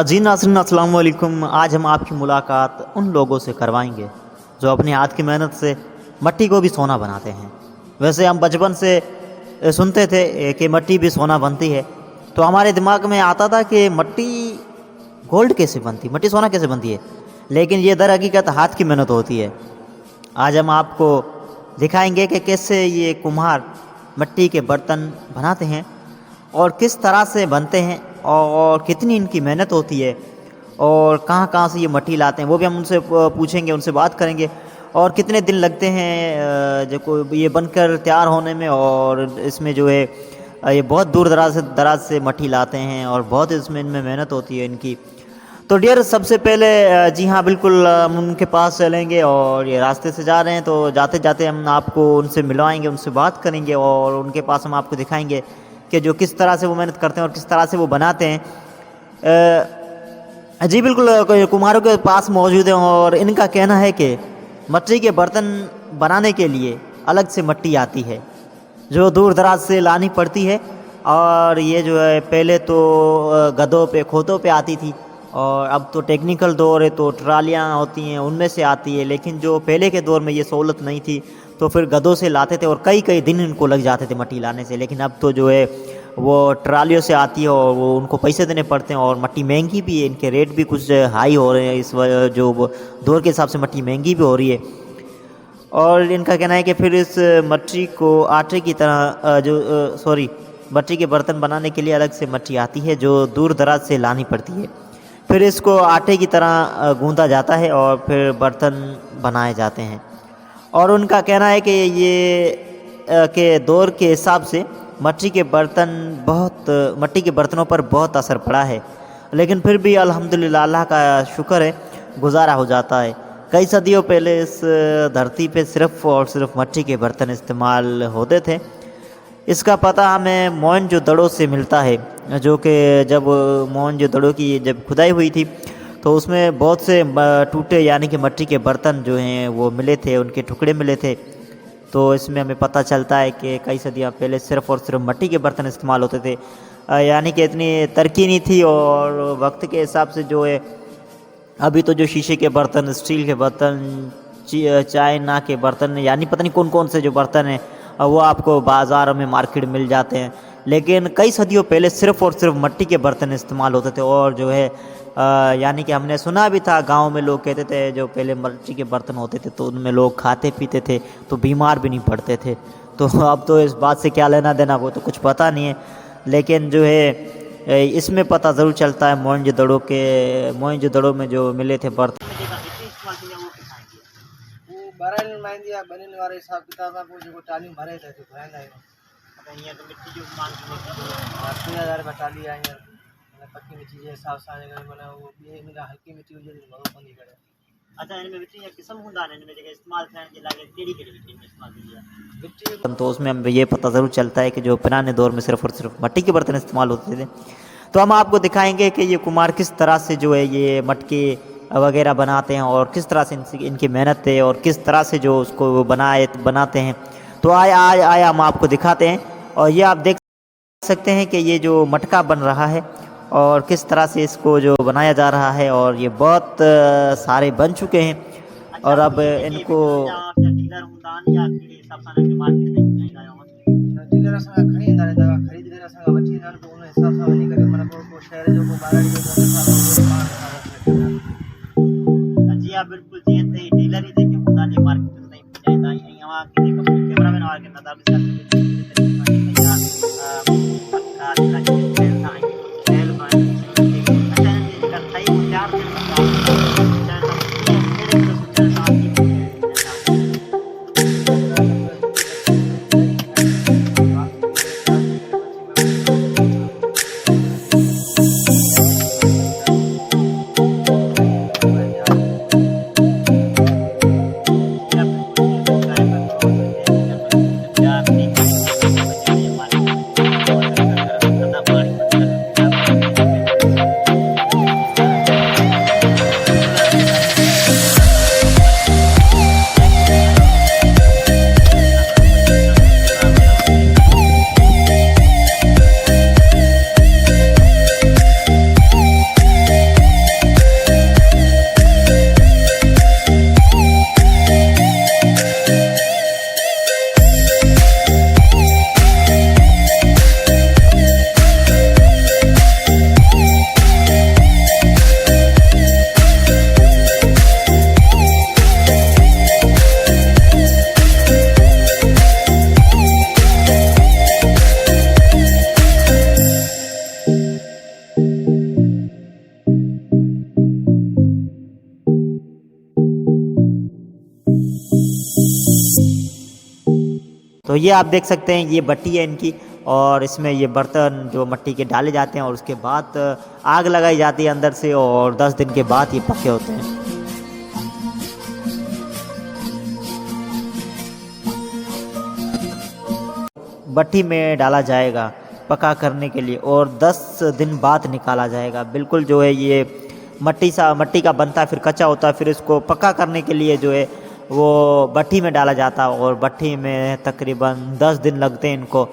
जी नाज़रीन अस्सलाम वालेकुम। आज हम आपकी मुलाकात उन लोगों से करवाएंगे जो अपने हाथ की मेहनत से मिट्टी को भी सोना बनाते हैं। वैसे हम बचपन से सुनते थे कि मिट्टी भी सोना बनती है, तो हमारे दिमाग में आता था कि मिट्टी गोल्ड कैसे बनती, मिट्टी सोना कैसे बनती है, लेकिन ये दर हकीकत हाथ की मेहनत होती है। आज हम आपको दिखाएंगे कि कैसे ये कुम्हार मिट्टी के बर्तन बनाते हैं और किस तरह से बनते हैं और कितनी इनकी मेहनत होती है और कहाँ कहाँ से ये मिट्टी लाते हैं, वो भी हम उनसे पूछेंगे, उनसे बात करेंगे। और कितने दिन लगते हैं जो को ये बनकर तैयार होने में, और इसमें जो है ये बहुत दूर दराज से मिट्टी लाते हैं और बहुत इसमें इनमें मेहनत होती है इनकी। तो डियर, सबसे पहले जी हाँ बिल्कुल हम उनके पास चलेंगे और ये रास्ते से जा रहे हैं, तो जाते जाते हम आपको उनसे मिलवाएंगे, उनसे बात करेंगे और उनके पास हम आपको दिखाएंगे कि जो किस तरह से वो मेहनत करते हैं और किस तरह से वो बनाते हैं। जी बिल्कुल, कुम्हारों के पास मौजूद हैं और इनका कहना है कि मिट्टी के बर्तन बनाने के लिए अलग से मिट्टी आती है जो दूर दराज से लानी पड़ती है। और ये जो है पहले तो गधों पे खोतों पे आती थी, और अब तो टेक्निकल दौर है तो ट्रालियाँ होती हैं उनमें से आती है। लेकिन जो पहले के दौर में ये सहूलत नहीं थी तो फिर गधों से लाते थे और कई कई दिन इनको लग जाते थे मिट्टी लाने से। लेकिन अब तो जो है वो ट्रालियों से आती है और वो उनको पैसे देने पड़ते हैं और मिट्टी महंगी भी है, इनके रेट भी कुछ हाई हो रहे हैं इस जो दौर के हिसाब से मिट्टी महंगी भी हो रही है। और इनका कहना है कि फिर इस मिट्टी को आटे की तरह मिट्टी के बर्तन बनाने के लिए अलग से मिट्टी आती है जो दूर दराज से लानी पड़ती है। फिर इसको आटे की तरह गूंदा जाता है और फिर बर्तन बनाए जाते हैं। और उनका कहना है कि ये के दौर के हिसाब से मिट्टी के बर्तनों पर बहुत असर पड़ा है, लेकिन फिर भी अल्हम्दुलिल्लाह अल्लाह का शुक्र है गुजारा हो जाता है। कई सदियों पहले इस धरती पे सिर्फ़ और सिर्फ मिट्टी के बर्तन इस्तेमाल होते थे। इसका पता हमें मोहनजोदड़ो से मिलता है, जो कि जब मोहनजोदड़ो की जब खुदाई हुई थी तो उसमें बहुत से टूटे यानी कि मिट्टी के बर्तन जो हैं वो मिले थे, उनके टुकड़े मिले थे। तो इसमें हमें पता चलता है कि कई सदियाँ पहले सिर्फ़ और सिर्फ मिट्टी के बर्तन इस्तेमाल होते थे, यानी कि इतनी तरक्की नहीं थी। और वक्त के हिसाब से जो है अभी तो जो शीशे के बर्तन, स्टील के बर्तन, चाइना के बर्तन, यानी पता नहीं कौन कौन से जो बर्तन हैं वो आपको बाज़ार में मार्केट मिल जाते हैं। लेकिन कई सदियों पहले सिर्फ़ और सिर्फ मिट्टी के बर्तन इस्तेमाल होते थे। और जो है यानी कि हमने सुना भी था, गांव में लोग कहते थे जो पहले मिट्टी के बर्तन होते थे तो उनमें लोग खाते पीते थे तो बीमार भी नहीं पड़ते थे। तो अब तो इस बात से क्या लेना देना वो तो कुछ पता नहीं है, लेकिन जो है इसमें पता ज़रूर चलता है मोहनजोदड़ो में जो मिले थे बर्तन। बनिन वारे हिसाब किताब को जो टालियूं भरे थे तो भराइंदा आहियूं। अच्छा, हीअं त मिट्टी जो माल और 3000 रुपया टाली आई है, पक्की मिट्टी के हिसाब से माना वो ये इनका हल्की मिट्टी हुजे तो बहुत बंदी करे। अच्छा, इनमें मिट्टी जा क़िस्म हूंदा आहिनि, इनमें जेके इस्तेमाल थियण जे लाइ कहिड़ी कहिड़ी मिट्टी में इस्तेमाल थींदी आहे मिट्टी? तो उसमें हमें ये पता ज़रूर चलता है कि जो पुराने दौर में सिर्फ़ और सिर्फ मिट्टी के बर्तन इस्तेमाल होते थे। तो हम आपको दिखाएंगे कि ये कुम्हार किस तरह से जो है ये मटके वगैरह बनाते हैं और किस तरह से इनकी मेहनत है और किस तरह से जो उसको बनाते हैं। तो आया हम आपको दिखाते हैं। और ये आप देख सकते हैं कि ये जो मटका बन रहा है और किस तरह से इसको जो बनाया जा रहा है, और ये बहुत सारे बन चुके हैं। और अब इनको डीलर असां खणी ईंदा रहंदा हुआ, ख़रीद करे असां वठी ईंदा आहिनि, पोइ उन हिसाब सां वञी करे माना को शहर जो को ॿाहिरि जो जी हाँ बिल्कुल, जीअं त डीलर ई जेके हूंदा आहिनि मार्केट ताईं पहुचाईंदा आहिनि। ऐं अव्हां कैमरामैन वारे खे नज़र ॾिसा तो ये आप देख सकते हैं, ये भट्टी है इनकी, और इसमें ये बर्तन जो मट्टी के डाले जाते हैं और उसके बाद आग लगाई जाती है अंदर से, और 10 दिन के बाद ये पके होते हैं। भट्टी में डाला जाएगा पका करने के लिए और 10 दिन बाद निकाला जाएगा। बिल्कुल जो है ये मट्टी का बनता है, फिर कच्चा होता है, फिर इसको पका करने के लिए जो है वो भट्टी में डाला जाता है, और भट्टी में तकरीबन 10 दिन लगते हैं इनको